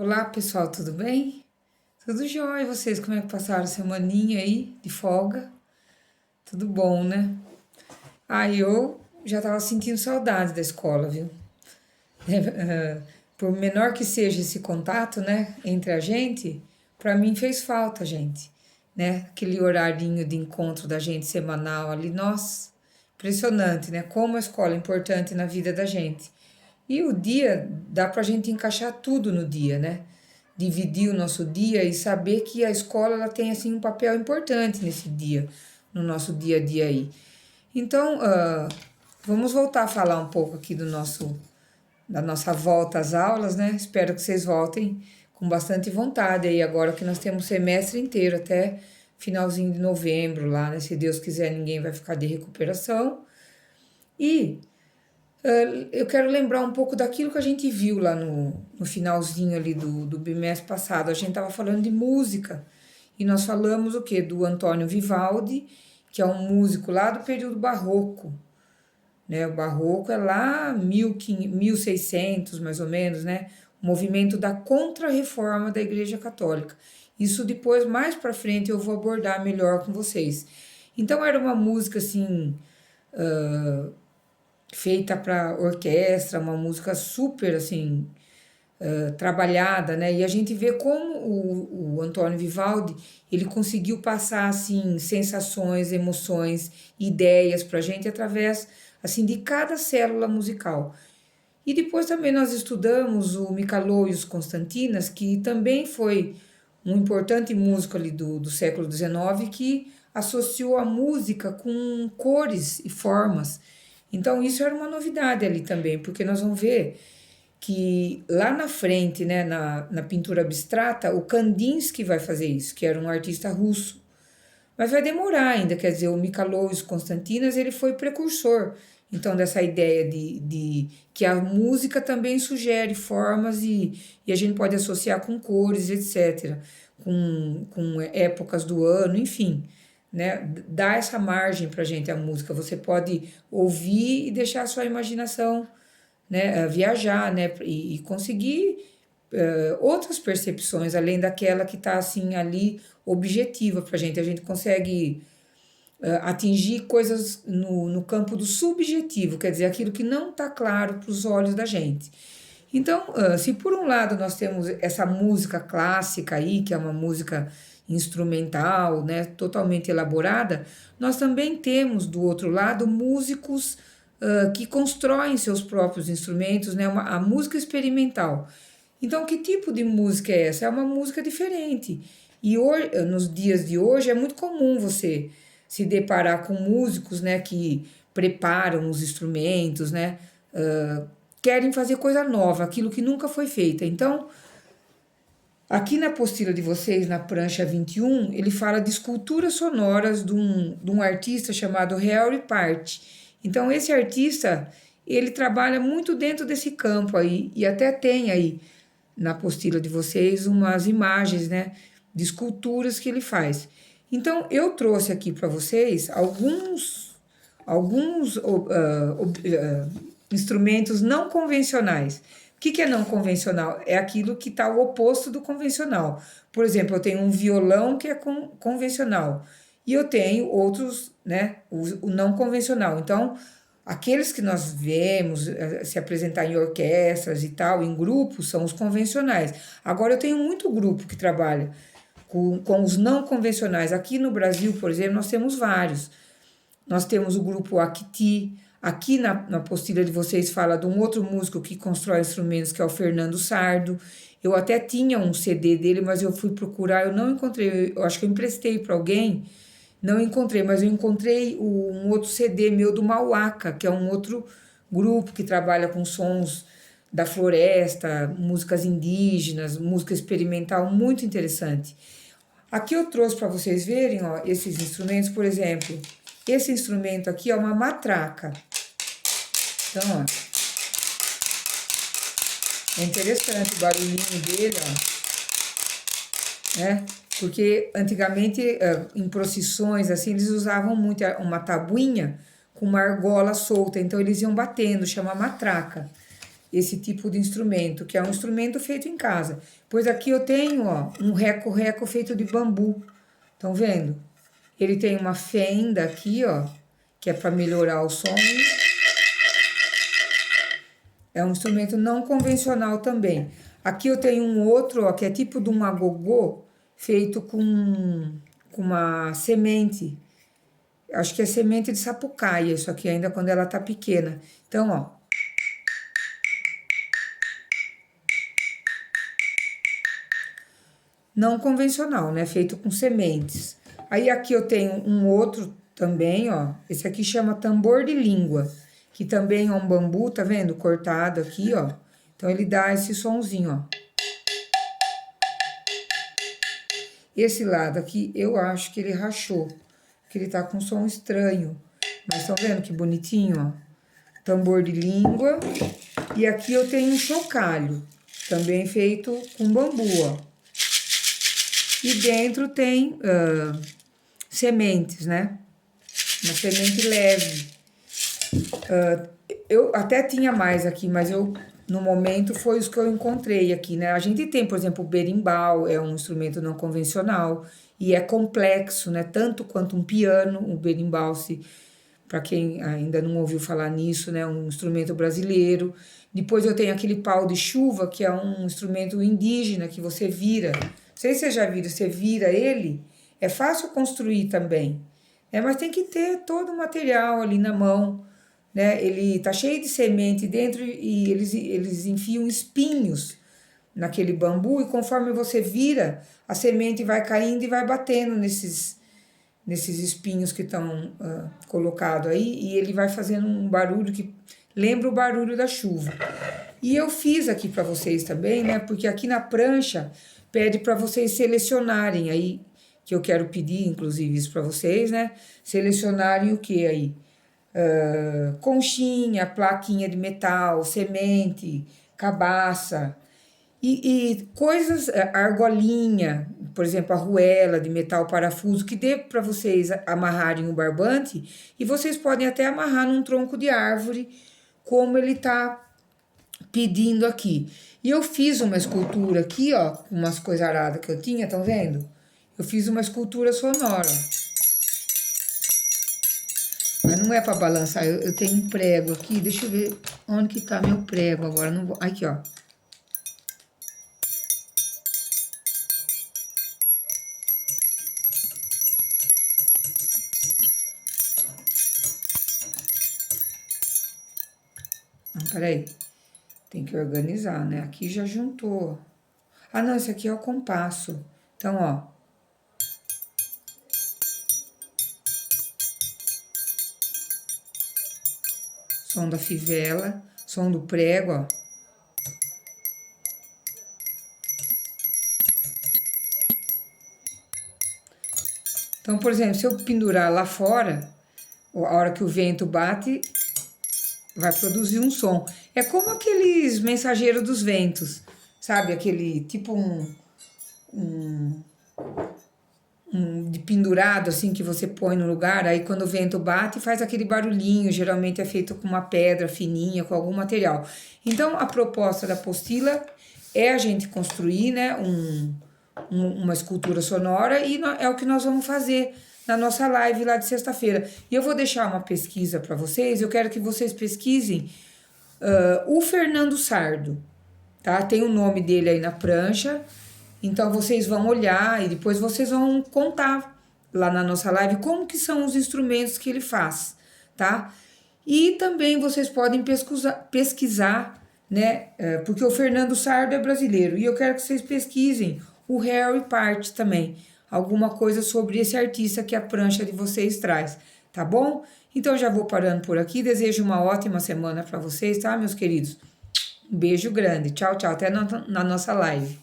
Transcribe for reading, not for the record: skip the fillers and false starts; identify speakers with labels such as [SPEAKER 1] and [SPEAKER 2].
[SPEAKER 1] Olá, pessoal, tudo bem? Tudo jóia, e vocês? Como é que passaram a semaninha aí de folga? Tudo bom, né? Eu já tava sentindo saudade da escola, viu? Por menor que seja esse contato, né, entre a gente, pra mim fez falta, gente, né? Aquele horarinho de encontro da gente semanal ali, nossa, impressionante, né? Como a escola é importante na vida da gente. E o dia, dá pra gente encaixar tudo no dia, né? Dividir o nosso dia e saber que a escola ela tem assim um papel importante nesse dia, no nosso dia a dia aí. Então, vamos voltar a falar um pouco aqui da nossa volta às aulas, né? Espero que vocês voltem com bastante vontade aí agora que nós temos semestre inteiro até finalzinho de novembro lá, né? Se Deus quiser, ninguém vai ficar de recuperação. E eu quero lembrar um pouco daquilo que a gente viu lá no finalzinho ali do bimestre passado. A gente estava falando de música e nós falamos o quê? Do Antônio Vivaldi, que é um músico lá do período barroco, né? O barroco é lá 1600 mais ou menos, né? O movimento da Contra-Reforma da Igreja Católica. Isso depois, mais para frente, eu vou abordar melhor com vocês. Então era uma música assim, feita para orquestra, uma música super assim trabalhada, né? E a gente vê como o Antônio Vivaldi ele conseguiu passar assim sensações, emoções, ideias para a gente através assim de cada célula musical. E depois também nós estudamos o Michalowicz Constantinas, que também foi um importante músico ali do século XIX, que associou a música com cores e formas. Então isso era uma novidade ali também, porque nós vamos ver que lá na frente, né, na pintura abstrata, o Kandinsky vai fazer isso, que era um artista russo. Mas vai demorar ainda, quer dizer, o Michalowicz Constantinas, ele foi precursor, então, dessa ideia de que a música também sugere formas e a gente pode associar com cores, etc., com épocas do ano, enfim, né? Dá essa margem para a gente a música. Você pode ouvir e deixar a sua imaginação, né, viajar, né, e conseguir outras percepções, além daquela que está assim ali objetiva para a gente. A gente consegue atingir coisas no campo do subjetivo, quer dizer, aquilo que não está claro para os olhos da gente. Então, se por um lado nós temos essa música clássica aí, que é uma música instrumental, né, totalmente elaborada, nós também temos do outro lado músicos que constroem seus próprios instrumentos, né, a música experimental. Então, que tipo de música é essa? É uma música diferente. E hoje, nos dias de hoje é muito comum você se deparar com músicos, né, que preparam os instrumentos, né, querem fazer coisa nova, aquilo que nunca foi feita. Então, aqui na apostila de vocês, na prancha 21, ele fala de esculturas sonoras de um artista chamado Harry Part. Então, esse artista, ele trabalha muito dentro desse campo aí, e até tem aí na apostila de vocês umas imagens, né, de esculturas que ele faz. Então, eu trouxe aqui para vocês alguns instrumentos não convencionais. O que é não convencional? É aquilo que está o oposto do convencional. Por exemplo, eu tenho um violão que é convencional e eu tenho outros, né, o não convencional. Então, aqueles que nós vemos se apresentar em orquestras e tal, em grupos, são os convencionais. Agora, eu tenho muito grupo que trabalha com os não convencionais. Aqui no Brasil, por exemplo, nós temos vários. Nós temos o grupo Acti. Aqui na apostila de vocês fala de um outro músico que constrói instrumentos, que é o Fernando Sardo. Eu até tinha um CD dele, mas eu fui procurar, eu não encontrei. Eu acho que eu emprestei para alguém, não encontrei, mas eu encontrei um outro CD meu do Mauaca, que é um outro grupo que trabalha com sons da floresta, músicas indígenas, música experimental, muito interessante. Aqui eu trouxe para vocês verem, ó, esses instrumentos, por exemplo, esse instrumento aqui é uma matraca. Então, ó, é interessante o barulhinho dele, ó, né? Porque antigamente, em procissões, assim, eles usavam muito uma tabuinha com uma argola solta, então eles iam batendo, chama matraca. esse tipo de instrumento, que é um instrumento feito em casa. Pois aqui eu tenho, ó, um reco-reco feito de bambu. Estão vendo? Ele tem uma fenda aqui, ó, que é para melhorar o som. É um instrumento não convencional também. Aqui eu tenho um outro, ó, que é tipo de um agogô, feito com uma semente. Acho que é semente de sapucaia, isso aqui ainda quando ela tá pequena. Então, ó. Não convencional, né? Feito com sementes. Aí aqui eu tenho um outro também, ó. Esse aqui chama tambor de língua, que também é um bambu, tá vendo? Cortado aqui, ó. Então ele dá esse sonzinho, ó. Esse lado aqui eu acho que ele rachou, que ele tá com som estranho. Mas estão vendo que bonitinho, ó? Tambor de língua. E aqui eu tenho um chocalho, também feito com bambu, ó. E dentro tem sementes, né? Uma semente leve. Eu até tinha mais aqui, mas no momento, foi os que eu encontrei aqui, né? A gente tem, por exemplo, o berimbau, é um instrumento não convencional e é complexo, né? Tanto quanto um piano, o berimbau, para quem ainda não ouviu falar nisso, né? Um instrumento brasileiro. Depois eu tenho aquele pau de chuva, que é um instrumento indígena que você vira. Não sei se você já viram, você vira ele, é fácil construir também, né? Mas tem que ter todo o material ali na mão, né? Ele tá cheio de semente dentro e eles enfiam espinhos naquele bambu e conforme você vira, a semente vai caindo e vai batendo nesses espinhos que estão colocados aí e ele vai fazendo um barulho que lembra o barulho da chuva. E eu fiz aqui para vocês também, né? Porque aqui na prancha pede para vocês selecionarem aí, que eu quero pedir, inclusive, isso para vocês, né? Selecionarem o que aí? Conchinha, plaquinha de metal, semente, cabaça e coisas, argolinha, por exemplo, arruela de metal parafuso, que dê para vocês amarrarem o barbante e vocês podem até amarrar num tronco de árvore, como ele tá pedindo aqui. E eu fiz uma escultura aqui, ó, com umas coisas aradas que eu tinha, estão vendo? Eu fiz uma escultura sonora. Mas não é para balançar, eu tenho um prego aqui, deixa eu ver onde que tá meu prego agora, não vou, aqui, ó. Não, peraí, tem que organizar, né? Aqui já juntou. Ah, não, esse aqui é o compasso. Então, ó. Som da fivela, som do prego, ó. Então, por exemplo, se eu pendurar lá fora, a hora que o vento bate, vai produzir um som. É como aqueles mensageiros dos ventos, sabe? Aquele tipo de pendurado assim que você põe no lugar, aí quando o vento bate faz aquele barulhinho, geralmente é feito com uma pedra fininha, com algum material. Então a proposta da apostila é a gente construir, né, uma escultura sonora e é o que nós vamos fazer na nossa live lá de sexta-feira. E eu vou deixar uma pesquisa para vocês, eu quero que vocês pesquisem o Fernando Sardo, tá? Tem o nome dele aí na prancha, então vocês vão olhar e depois vocês vão contar lá na nossa live como que são os instrumentos que ele faz, tá? E também vocês podem pesquisar, né? Porque o Fernando Sardo é brasileiro e eu quero que vocês pesquisem o Harry Part também, alguma coisa sobre esse artista que a prancha de vocês traz, tá bom? Então já vou parando por aqui, desejo uma ótima semana para vocês, tá, meus queridos? Um beijo grande, tchau, tchau, até na nossa live.